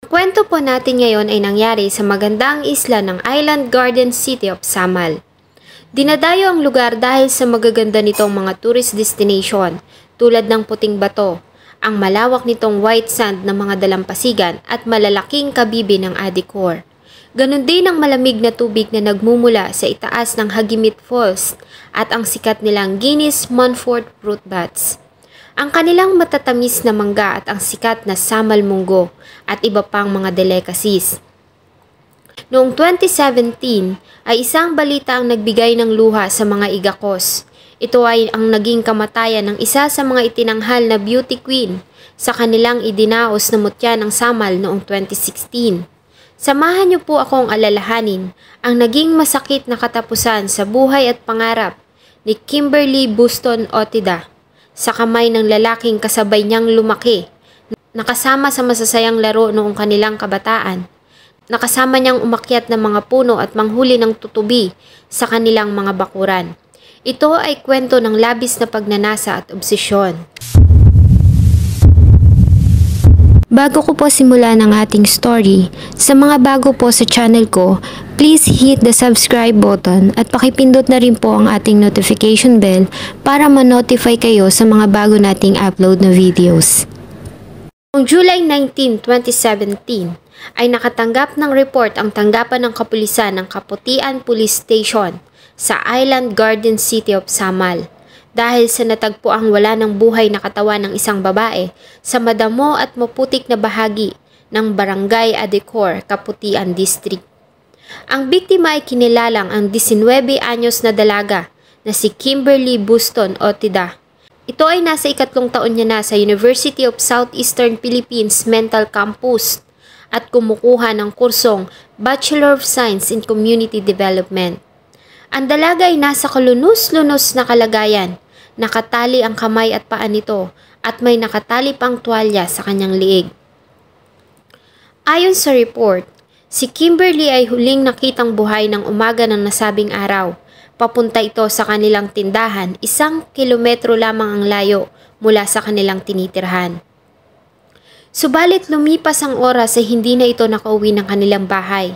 Kwento po natin ngayon ay nangyari sa magandang isla ng Island Garden City of Samal. Dinadayo ang lugar dahil sa magaganda nitong mga tourist destination tulad ng Puting Bato, ang malawak nitong white sand ng mga dalampasigan at malalaking kabibi ng Adicor. Ganon din ang malamig na tubig na nagmumula sa itaas ng Hagimit Falls at ang sikat nilang Guinness Montfort fruit bats. Ang kanilang matatamis na mangga at ang sikat na samal munggo at iba pang mga delicacies. Noong 2017 ay isang balita ang nagbigay ng luha sa mga igakos. Ito ay ang naging kamatayan ng isa sa mga itinanghal na beauty queen sa kanilang idinaos na mutya ng Samal noong 2016. Samahan niyo po akong alalahanin ang naging masakit na katapusan sa buhay at pangarap ni Kimberly Buston Otida sa kamay ng lalaking kasabay niyang lumaki, nakasama sa masasayang laro noong kanilang kabataan, nakasama niyang umakyat ng mga puno at manghuli ng tutubi sa kanilang mga bakuran. Ito ay kwento ng labis na pagnanasa at obsesyon. Bago ko po simulan ang ating story, sa mga bago po sa channel ko, please hit the subscribe button at pakipindot na rin po ang ating notification bell para ma-notify kayo sa mga bago nating upload na videos. Noong July 19, 2017, ay nakatanggap ng report ang tanggapan ng kapulisan ng Kaputian Police Station sa Island Garden City of Samal dahil sa natagpuang wala ng buhay na katawan ng isang babae sa madamo at maputik na bahagi ng Barangay Adicor, Kaputian District. Ang biktima ay kinilalang ang 19 anyos na dalaga na si Kimberly Buston Otida. Ito ay nasa ikatlong taon niya na sa University of Southeastern Philippines Mental Campus at kumukuha ng kursong Bachelor of Science in Community Development. Ang dalaga ay nasa kalunos-lunos na kalagayan. Nakatali ang kamay at paa nito at may nakatali pang tuwalya sa kanyang liig. Ayon sa report, si Kimberly ay huling nakitang buhay ng umaga ng nasabing araw. Papunta ito sa kanilang tindahan, 1 kilometro lamang ang layo mula sa kanilang tinitirhan. Subalit lumipas ang oras ay hindi na ito nakauwi ng kanilang bahay.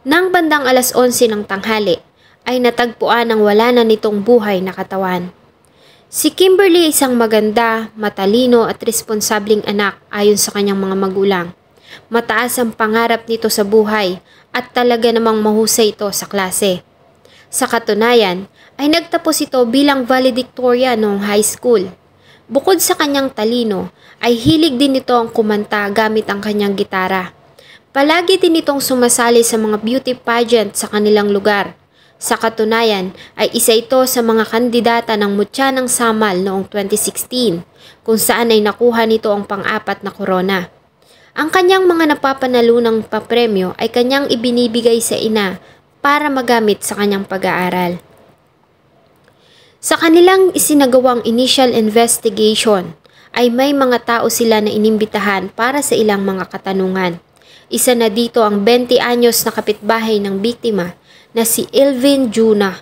Nang bandang alas 11 ng tanghali, ay natagpuan ang wala na nitong buhay na katawan. Si Kimberly ay isang maganda, matalino at responsableng anak ayon sa kanyang mga magulang. Mataas ang pangarap nito sa buhay at talaga namang mahusay ito sa klase. Sa katunayan, ay nagtapos ito bilang valedictorian noong high school. Bukod sa kanyang talino, ay hilig din ito ang kumanta gamit ang kanyang gitara. Palagi din itong sumasali sa mga beauty pageant sa kanilang lugar. Sa katunayan ay isa ito sa mga kandidata ng Mutya ng Samal noong 2016 kung saan ay nakuha nito ang pang-4 na korona. Ang kanyang mga napapanalunang papremyo ay kanyang ibinibigay sa ina para magamit sa kanyang pag-aaral. Sa kanilang isinagawang initial investigation ay may mga tao sila na inimbitahan para sa ilang mga katanungan. Isa na dito ang 20 anyos na kapitbahay ng biktima na si Elvin Juna.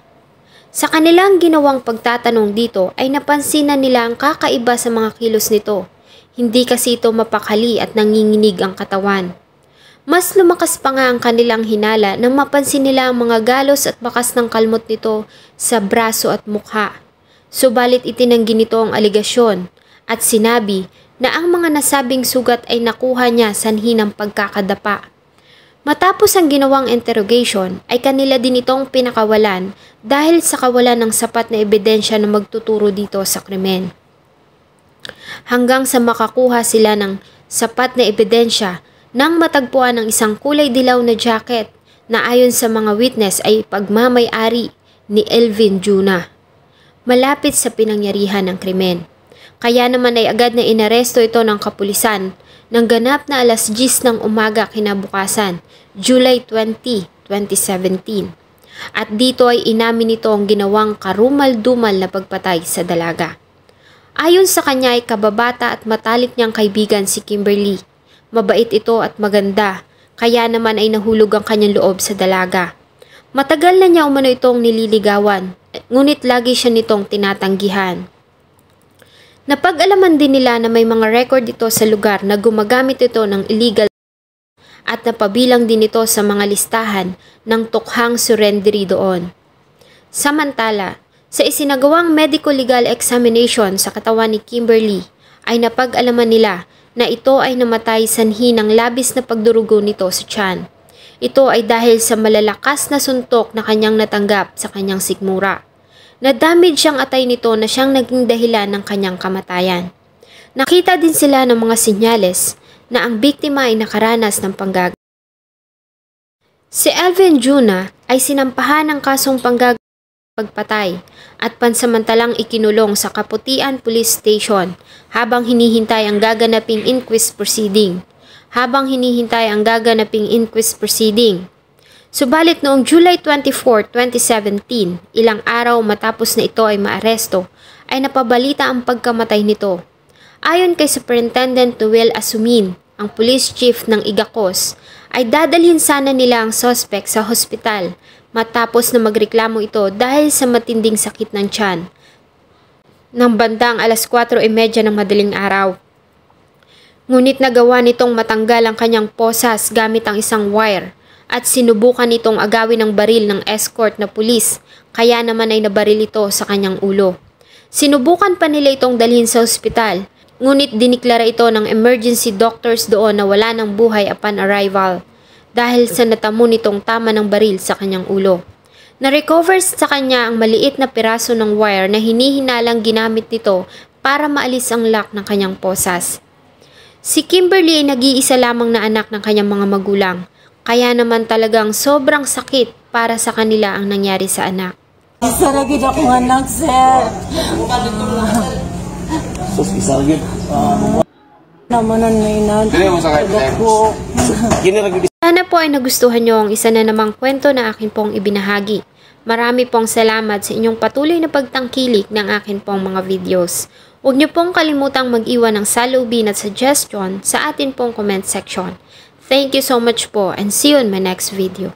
Sa kanilang ginawang pagtatanong dito ay napansin na nila ang kakaiba sa mga kilos nito. Hindi kasi ito mapakali at nanginginig ang katawan. Mas lumakas pa nga ang kanilang hinala nang mapansin nila ang mga galos at bakas ng kalmot nito sa braso at mukha. Subalit itinanggi nito ang aligasyon at sinabi na ang mga nasabing sugat ay nakuha niya sanhi ng pagkakadapa. Matapos ang ginawang interrogation ay kanila din itong pinakawalan dahil sa kawalan ng sapat na ebidensya na magtuturo dito sa krimen. Hanggang sa makakuha sila ng sapat na ebidensya nang matagpuan ng isang kulay dilaw na jacket na ayon sa mga witness ay pagmamay-ari ni Elvin Juna. Malapit sa pinangyarihan ng krimen. Kaya naman ay agad na inaresto ito ng kapulisan nang ganap na alas 10 ng umaga kinabukasan, July 20, 2017. At dito ay inamin nito ang ginawang karumal-dumal na pagpatay sa dalaga. Ayon sa kanya ay kababata at matalik niyang kaibigan si Kimberly. Mabait ito at maganda, kaya naman ay nahulog ang kanyang loob sa dalaga. Matagal na niya umano itong nililigawan, ngunit lagi siya nitong tinatanggihan. Napag-alaman din nila na may mga record ito sa lugar na gumagamit ito ng illegal at napabilang din ito sa mga listahan ng tukhang surrendery doon. Samantala, sa isinagawang medico-legal examination sa katawan ni Kimberly ay napag-alaman nila na ito ay namatay sanhi ng labis na pagdurugo nito sa tiyan. Ito ay dahil sa malalakas na suntok na kanyang natanggap sa kanyang sikmura. Na-damage siyang atay nito na siyang naging dahilan ng kanyang kamatayan. Nakita din sila ng mga senyales na ang biktima ay nakaranas ng panggag. Si Alvin Juna ay sinampahan ng kasong pagpatay at pansamantalang ikinulong sa Kaputian Police Station habang hinihintay ang gaganaping inquest proceeding. Subalit noong July 24, 2017, ilang araw matapos na ito ay maaresto, ay napabalita ang pagkamatay nito. Ayon kay Superintendent Noel Asumin, ang police chief ng Igacos, ay dadalhin sana nila ang suspect sa hospital matapos na magreklamo ito dahil sa matinding sakit ng tiyan. Nang bandang alas 4:30 ng madaling araw. Ngunit nagawa nitong matanggal ang kanyang posas gamit ang isang wire at sinubukan nitong agawin ng baril ng escort na pulis, kaya naman ay nabaril ito sa kanyang ulo. Sinubukan pa nila itong dalhin sa ospital, ngunit diniklara ito ng emergency doctors doon na wala ng buhay upon arrival dahil sa natamo nitong tama ng baril sa kanyang ulo. Na-recover sa kanya ang maliit na piraso ng wire na hinihinalang ginamit nito para maalis ang lock ng kanyang posas. Si Kimberly ay nag-iisa lamang na anak ng kanyang mga magulang, kaya naman talagang sobrang sakit para sa kanila ang nangyari sa anak. Isa lagi akong anak, sir. Sus, isa lagi. Namanan may ko. Sana po ay nagustuhan nyo ang isa na namang kwento na akin pong ibinahagi. Marami pong salamat sa inyong patuloy na pagtangkilik ng akin pong mga videos. Huwag nyo pong kalimutang mag-iwan ng saloobin at suggestion sa atin pong comment section. Thank you so much po and see you in my next video.